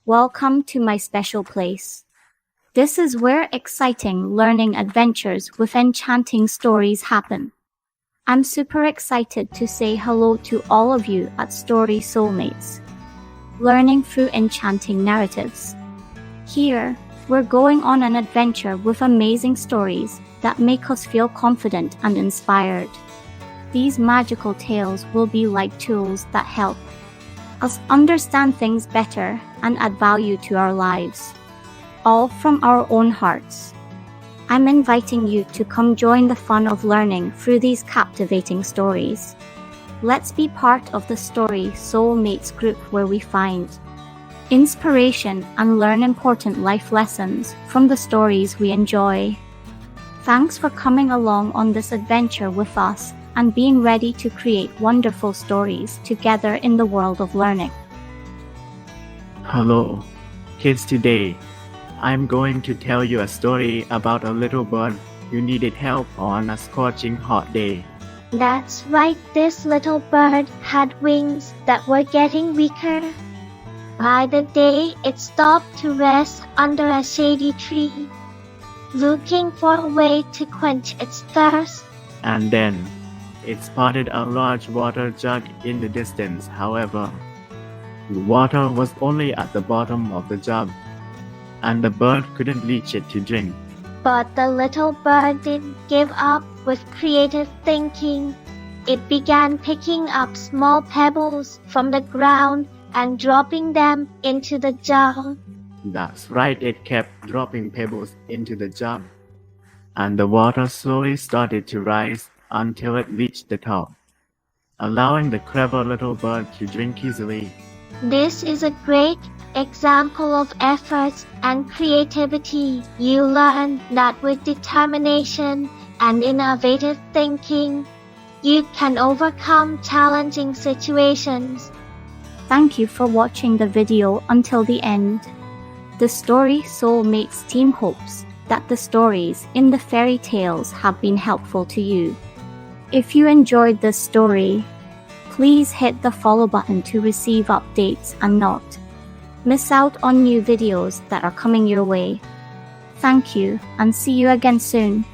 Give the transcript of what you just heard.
Welcome to my special place. This is where exciting learning adventures with enchanting stories happen. I'm super excited to say hello to all of you at StorySoulmates, learning through enchanting narratives. Here, we're going on an adventure with amazing stories that make us feel confident and inspired. These magical tales will be like tools that help us understand things better and add value to our lives, all from our own hearts. I'm inviting you to come join the fun of learning through these captivating stories. Let's be part of the Story Soulmates group where we find inspiration and learn important life lessons from the stories we enjoy. Thanks for coming along on this adventure with us and being ready to create wonderful stories together in the world of learning. Hello, kids. Today, I'm going to tell you a story about a little bird who needed help on a scorching hot day. That's right, this little bird had wings that were getting weaker. By the day, it stopped to rest under a shady tree, looking for a way to quench its thirst. And then, it spotted a large water jug in the distance. However, the water was only at the bottom of the jug, and the bird couldn't reach it to drink. But the little bird didn't give up with creative thinking. It began picking up small pebbles from the ground and dropping them into the jug. That's right, it kept dropping pebbles into the jug, and the water slowly started to rise until it reached the top, allowing the clever little bird to drink easily. This is a great example of effort and creativity. You learn that with determination and innovative thinking, you can overcome challenging situations. Thank you for watching the video until the end. The Story Soulmates team hopes that the stories in the fairy tales have been helpful to you. If you enjoyed this story, please hit the follow button to receive updates and not miss out on new videos that are coming your way. Thank you and see you again soon.